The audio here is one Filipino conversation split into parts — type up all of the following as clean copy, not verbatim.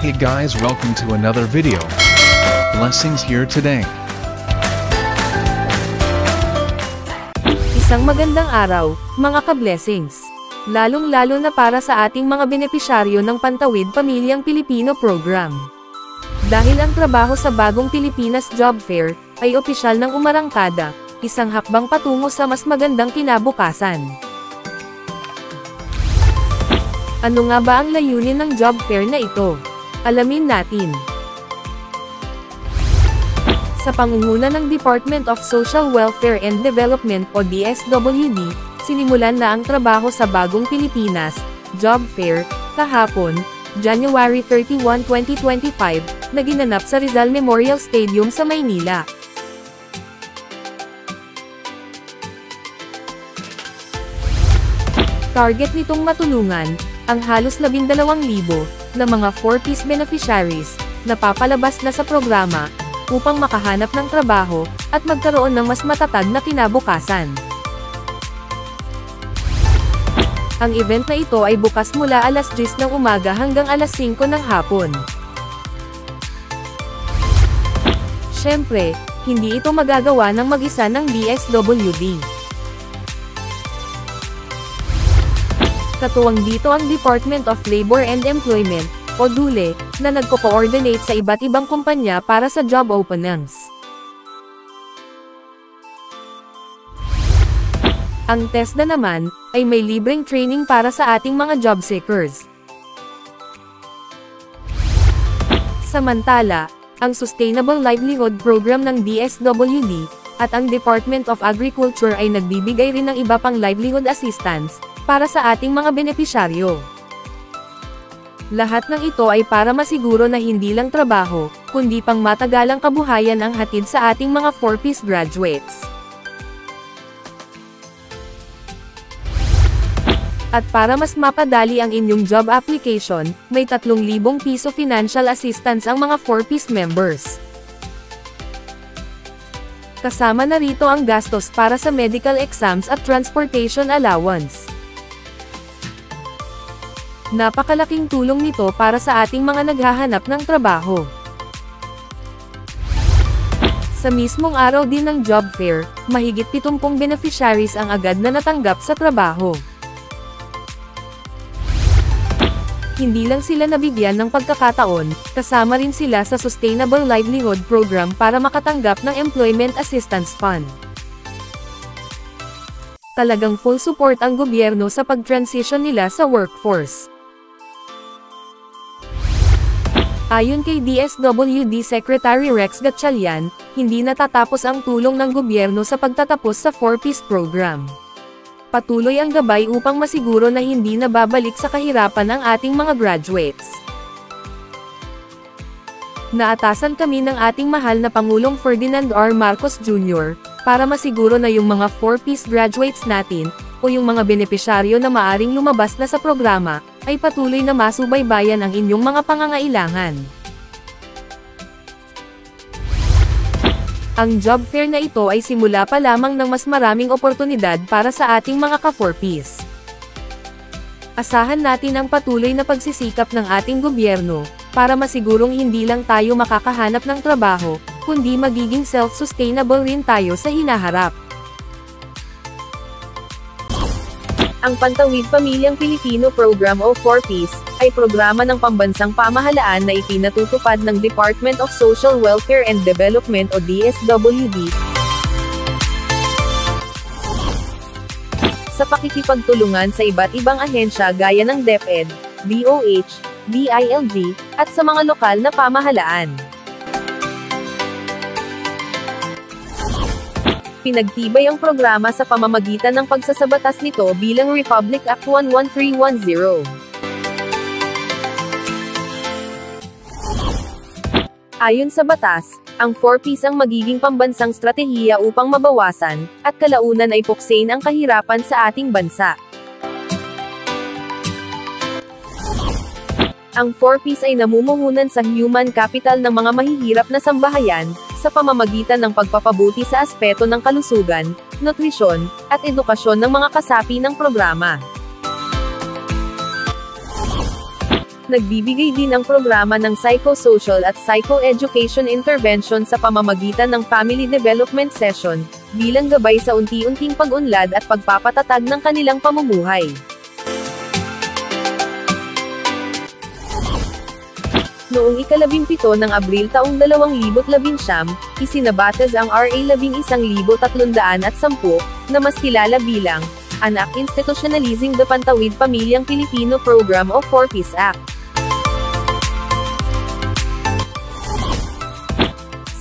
Hey guys, welcome to another video. Blessings here today. Isang magandang araw, mga ka-blessings. Lalong-lalo na para sa ating mga benepisyaryo ng Pantawid Pamilyang Pilipino Program. Dahil ang trabaho sa Bagong Pilipinas Job Fair ay opisyal ng umarangkada, isang hakbang patungo sa mas magandang kinabukasan. Ano nga ba ang layunin ng job fair na ito? Alamin natin. Sa pangunguna ng Department of Social Welfare and Development o DSWD, sinimulan na ang trabaho sa Bagong Pilipinas Job Fair kahapon, January 31, 2025, na ginanap sa Rizal Memorial Stadium sa Maynila. Target nitong matulungan ang halos 12,000 na mga 4-piece beneficiaries na papalabas na sa programa upang makahanap ng trabaho at magkaroon ng mas matatag na kinabukasan. Ang event na ito ay bukas mula alas 10 ng umaga hanggang alas 5 ng hapon. Siyempre, hindi ito magagawa ng mag-isa ng DSWD. Katuwang dito ang Department of Labor and Employment, o DULE, na nagko-coordinate sa iba't ibang kumpanya para sa job openings. Ang TESDA naman, ay may libreng training para sa ating mga job seekers. Samantala, ang Sustainable Livelihood Program ng DSWD, at ang Department of Agriculture ay nagbibigay rin ng iba pang livelihood assistance, para sa ating mga benepisyaryo. Lahat ng ito ay para masiguro na hindi lang trabaho, kundi pang matagalang kabuhayan ang hatid sa ating mga 4-piece graduates. At para mas mapadali ang inyong job application, may 3,000 piso financial assistance ang mga 4-piece members. Kasama na rito ang gastos para sa medical exams at transportation allowance. Napakalaking tulong nito para sa ating mga naghahanap ng trabaho. Sa mismong araw din ng job fair, mahigit 70 beneficiaries ang agad na natanggap sa trabaho. Hindi lang sila nabigyan ng pagkakataon, kasama rin sila sa Sustainable Livelihood Program para makatanggap ng Employment Assistance Fund. Talagang full support ang gobyerno sa pag-transition nila sa workforce. Ayon kay DSWD Secretary Rex Gatchalian, hindi natatapos ang tulong ng gobyerno sa pagtatapos sa 4-piece program. Patuloy ang gabay upang masiguro na hindi na babalik sa kahirapan ang ating mga graduates. Naatasan kami ng ating mahal na Pangulong Ferdinand R. Marcos Jr., para masiguro na yung mga 4-piece graduates natin, o yung mga benepisyaryo na maaring lumabas na sa programa, ay patuloy na masubaybayan ang inyong mga pangangailangan. Ang job fair na ito ay simula pa lamang ng mas maraming oportunidad para sa ating mga ka-4-piece. Asahan natin ang patuloy na pagsisikap ng ating gobyerno, para masigurong hindi lang tayo makakahanap ng trabaho, kundi magiging self-sustainable rin tayo sa hinaharap. Ang Pantawid Pamilyang Pilipino Program o 4-piece, ay programa ng pambansang pamahalaan na ipinatutupad ng Department of Social Welfare and Development o DSWD, sa pakikipagtulungan sa iba't ibang ahensya gaya ng DepEd, DOH, DILG, at sa mga lokal na pamahalaan. Pinagtibay ang programa sa pamamagitan ng pagsasabatas nito bilang Republic Act 11310. Ayon sa batas, ang 4-piece ang magiging pambansang stratehiya upang mabawasan, at kalaunan ay puksain ang kahirapan sa ating bansa. Ang 4-piece ay namumuhunan sa human capital ng mga mahihirap na sambahayan, sa pamamagitan ng pagpapabuti sa aspeto ng kalusugan, nutrisyon, at edukasyon ng mga kasapi ng programa. Nagbibigay din ang programa ng psychosocial at psychoeducation intervention sa pamamagitan ng family development session, bilang gabay sa unti-unting pag-unlad at pagpapatatag ng kanilang pamumuhay. Noong ika-17 ng Abril taong 2019, isinabatas ang RA 11,310 na mas kilala bilang Anak Institutionalizing the Pantawid Pamilyang Pilipino Program o 4Ps Act.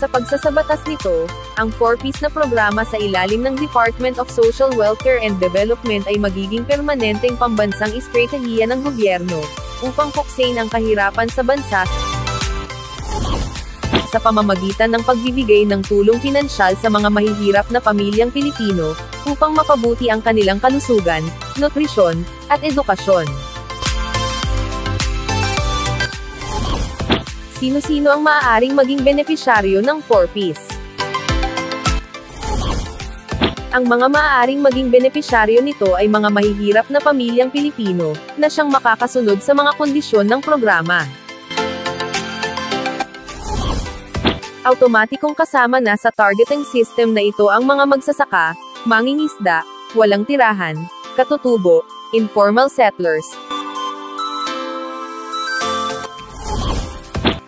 Sa pagsasabatas nito, ang 4Ps na programa sa ilalim ng Department of Social Welfare and Development ay magiging permanenteng pambansang estratehiya ng gobyerno, upang puksain ang kahirapan sa bansa, sa pamamagitan ng pagbibigay ng tulong pinansyal sa mga mahihirap na pamilyang Pilipino, upang mapabuti ang kanilang kalusugan, nutrisyon, at edukasyon. Sino-sino ang maaaring maging benepisyaryo ng 4Ps? Ang mga maaaring maging benepisyaryo nito ay mga mahihirap na pamilyang Pilipino, na siyang makakasunod sa mga kondisyon ng programa. Automatikong kasama na sa targeting system na ito ang mga magsasaka, mangingisda, walang tirahan, katutubo, informal settlers,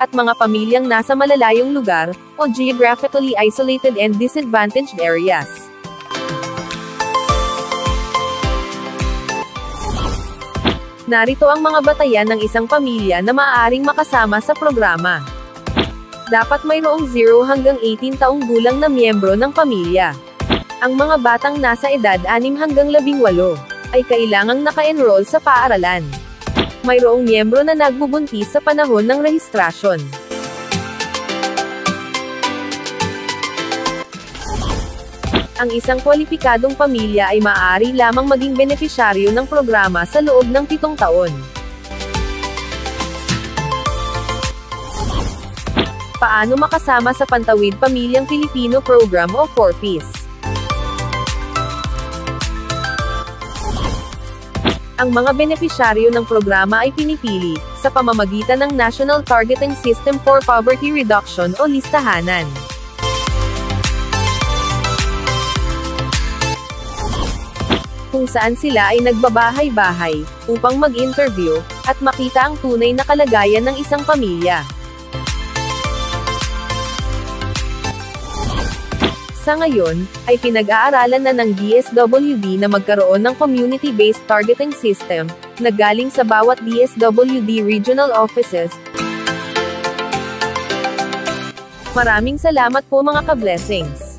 at mga pamilyang nasa malalayong lugar, o geographically isolated and disadvantaged areas. Narito ang mga batayan ng isang pamilya na maaaring makasama sa programa. Dapat mayroong 0 hanggang 18 taong gulang na miyembro ng pamilya. Ang mga batang nasa edad 6 hanggang 18 ay kailangang naka-enroll sa paaralan. Mayroong miyembro na nagbubuntis sa panahon ng rehistrasyon. Ang isang kwalipikadong pamilya ay maaari lamang maging benepisyaryo ng programa sa loob ng 7 taon. Paano makasama sa Pantawid Pamilyang Pilipino Program o 4Ps? Ang mga benepisyaryo ng programa ay pinipili, sa pamamagitan ng National Targeting System for Poverty Reduction o listahanan. Kung saan sila ay nagbabahay-bahay, upang mag-interview, at makita ang tunay na kalagayan ng isang pamilya. Sa ngayon, ay pinag-aaralan na ng DSWD na magkaroon ng community-based targeting system, na galing sa bawat DSWD regional offices. Maraming salamat po mga ka-blessings.